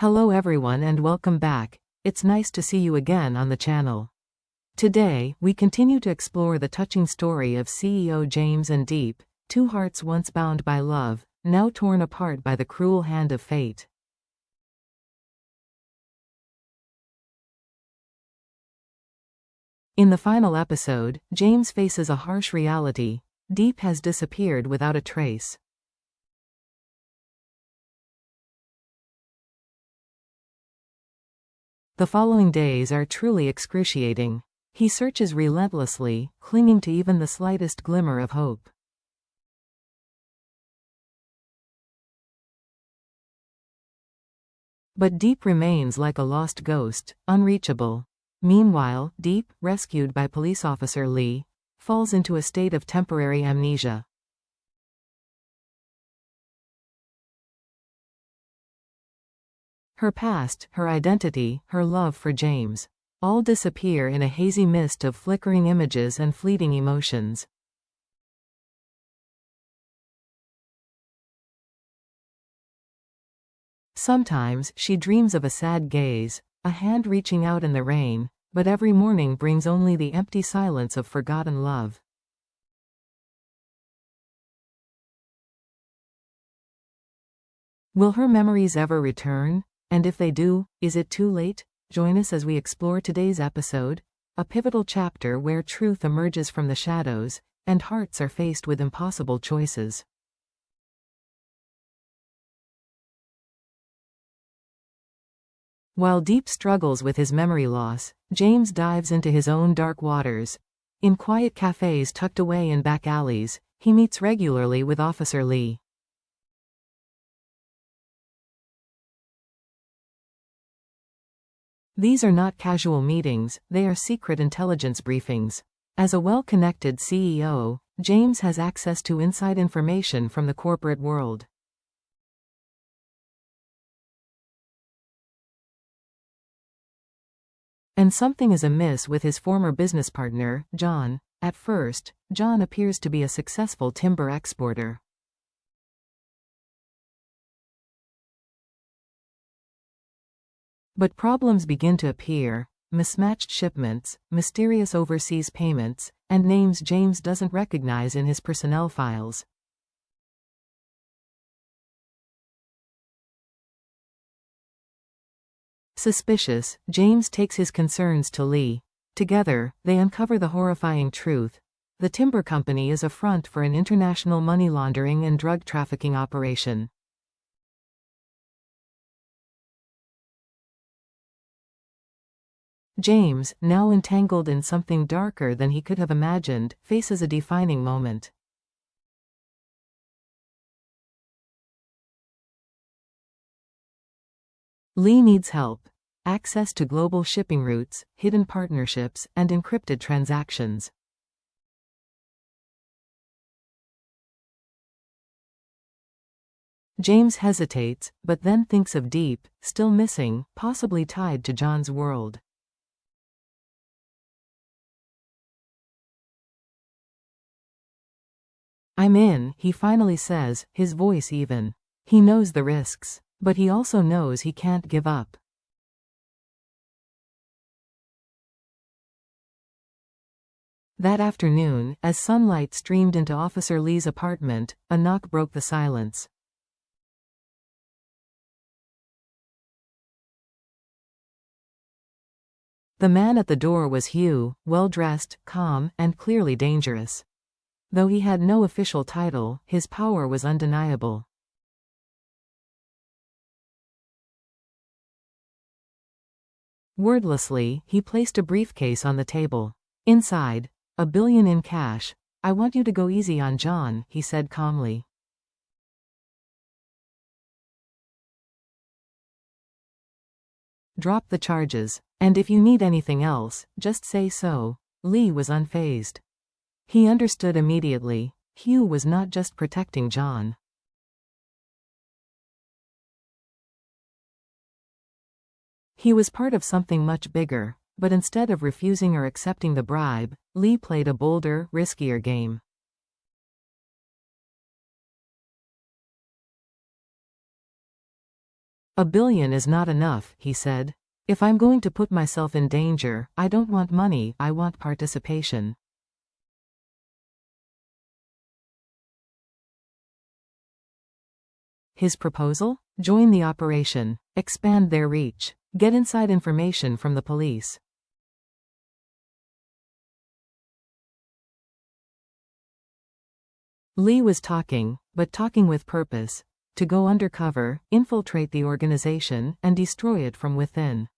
Hello everyone and welcome back. It's nice to see you again on the channel. Today, we continue to explore the touching story of CEO James and Diep, two hearts once bound by love, now torn apart by the cruel hand of fate. In the final episode, James faces a harsh reality. Diep has disappeared without a trace. The following days are truly excruciating. He searches relentlessly, clinging to even the slightest glimmer of hope. But Diep remains like a lost ghost, unreachable. Meanwhile, Diep, rescued by police officer Lee, falls into a state of temporary amnesia. Her past, her identity, her love for James, all disappear in a hazy mist of flickering images and fleeting emotions. Sometimes, she dreams of a sad gaze, a hand reaching out in the rain, but every morning brings only the empty silence of forgotten love. Will her memories ever return? And if they do, is it too late? Join us as we explore today's episode, a pivotal chapter where truth emerges from the shadows, and hearts are faced with impossible choices. While Diep struggles with his memory loss, James dives into his own dark waters. In quiet cafes tucked away in back alleys, he meets regularly with Officer Lee. These are not casual meetings, they are secret intelligence briefings. As a well-connected CEO, James has access to inside information from the corporate world. And something is amiss with his former business partner, John. At first, John appears to be a successful timber exporter. But problems begin to appear: mismatched shipments, mysterious overseas payments, and names James doesn't recognize in his personnel files. Suspicious, James takes his concerns to Lee. Together, they uncover the horrifying truth. The timber company is a front for an international money laundering and drug trafficking operation. James, now entangled in something darker than he could have imagined, faces a defining moment. Lee needs help. Access to global shipping routes, hidden partnerships, and encrypted transactions. James hesitates, but then thinks of Diep, still missing, possibly tied to John's world. "I'm in," he finally says, his voice even. He knows the risks. But he also knows he can't give up. That afternoon, as sunlight streamed into Officer Lee's apartment, a knock broke the silence. The man at the door was Hugh, well-dressed, calm, and clearly dangerous. Though he had no official title, his power was undeniable. Wordlessly, he placed a briefcase on the table. Inside, $1 billion in cash. "I want you to go easy on John," he said calmly. "Drop the charges. And if you need anything else, just say so." Lee was unfazed. He understood immediately. Hugh was not just protecting John. He was part of something much bigger, but instead of refusing or accepting the bribe, Lee played a bolder, riskier game. "1 billion is not enough," he said. "If I'm going to put myself in danger, I don't want money, I want participation." His proposal? Join the operation. Expand their reach. Get inside information from the police. Lee was talking, but talking with purpose. To go undercover, infiltrate the organization, and destroy it from within.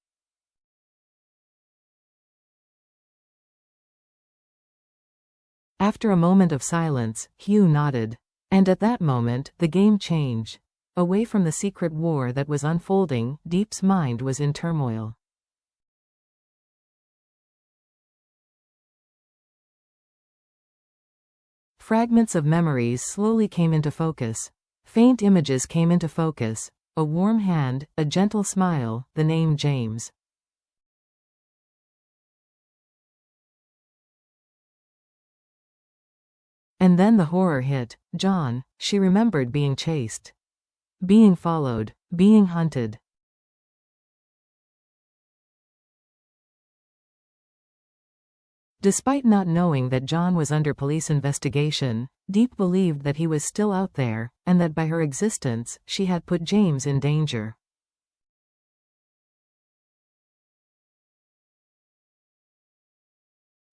After a moment of silence, Hugh nodded. And at that moment, the game changed. Away from the secret war that was unfolding, Diep's mind was in turmoil. Fragments of memories slowly came into focus. Faint images came into focus. A warm hand, a gentle smile, the name James. And then the horror hit. John. She remembered being chased. Being followed. Being hunted. Despite not knowing that John was under police investigation, Diep believed that he was still out there, and that by her existence, she had put James in danger.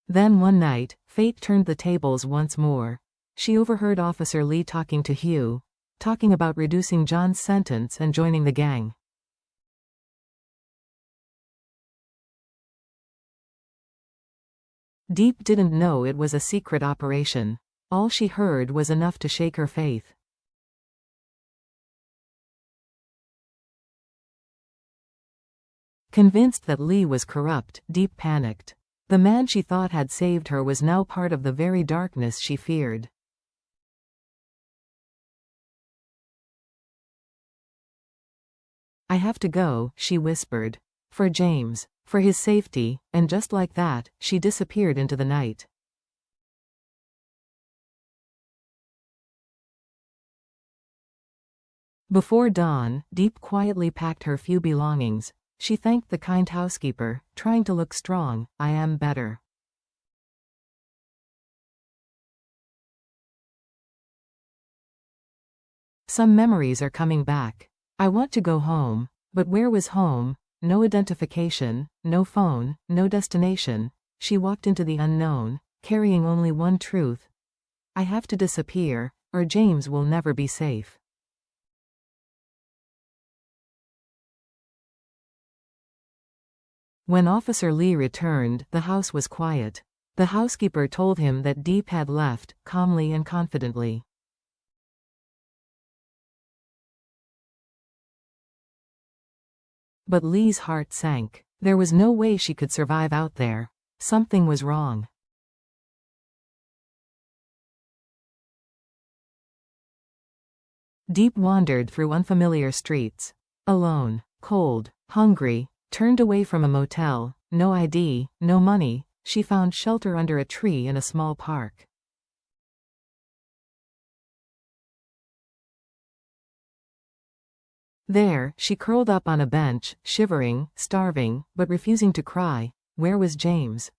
Then one night, fate turned the tables once more. She overheard Officer Lee talking to Hugh, talking about reducing John's sentence and joining the gang. Diep didn't know it was a secret operation. All she heard was enough to shake her faith. Convinced that Lee was corrupt, Diep panicked. The man she thought had saved her was now part of the very darkness she feared. "I have to go," she whispered. "For James. For his safety," and just like that, she disappeared into the night. Before dawn, Diep quietly packed her few belongings. She thanked the kind housekeeper, trying to look strong. "I am better." Some memories are coming back. I want to go home. But where was home? No identification, no phone, no destination. She walked into the unknown, carrying only one truth. I have to disappear, or James will never be safe. When Officer Lee returned, the house was quiet. The housekeeper told him that Diep had left, calmly and confidently. But Lee's heart sank. There was no way she could survive out there. Something was wrong. Diep wandered through unfamiliar streets. Alone, cold, hungry, turned away from a motel, no ID, no money. She found shelter under a tree in a small park. There, she curled up on a bench, shivering, starving, but refusing to cry. Where was James?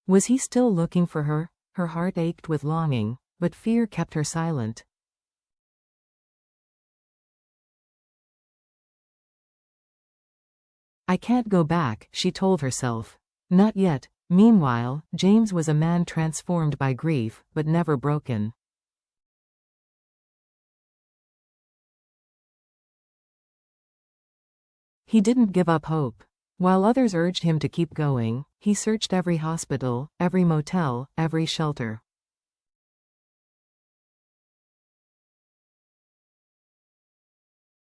Was he still looking for her? Her heart ached with longing, but fear kept her silent. "I can't go back," she told herself. Not yet. Meanwhile, James was a man transformed by grief, but never broken. He didn't give up hope. While others urged him to keep going, he searched every hospital, every motel, every shelter.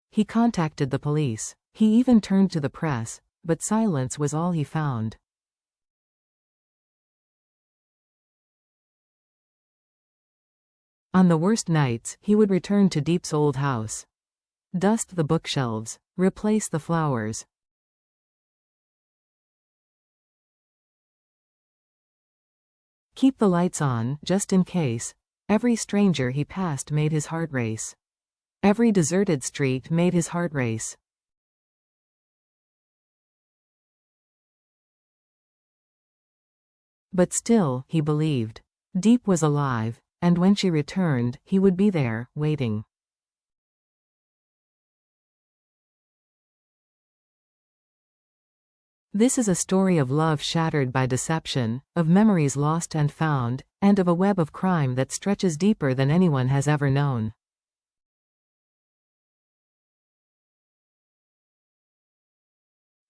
He contacted the police. He even turned to the press, but silence was all he found. On the worst nights, he would return to Diep's old house. Dust the bookshelves. Replace the flowers. Keep the lights on, just in case. Every stranger he passed made his heart race. Every deserted street made his heart race. But still, he believed. Diep was alive, and when she returned, he would be there, waiting. This is a story of love shattered by deception, of memories lost and found, and of a web of crime that stretches deeper than anyone has ever known.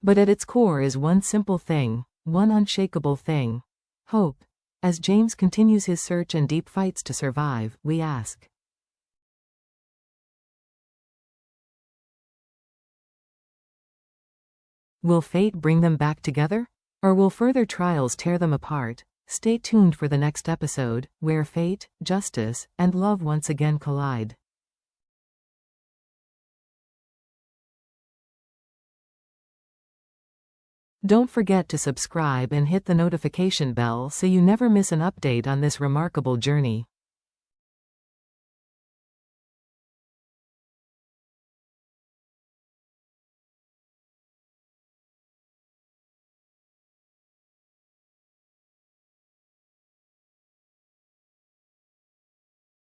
But at its core is one simple thing, one unshakable thing: hope. As James continues his search and Diep fights to survive, we ask, will fate bring them back together? Or will further trials tear them apart? Stay tuned for the next episode, where fate, justice, and love once again collide. Don't forget to subscribe and hit the notification bell so you never miss an update on this remarkable journey.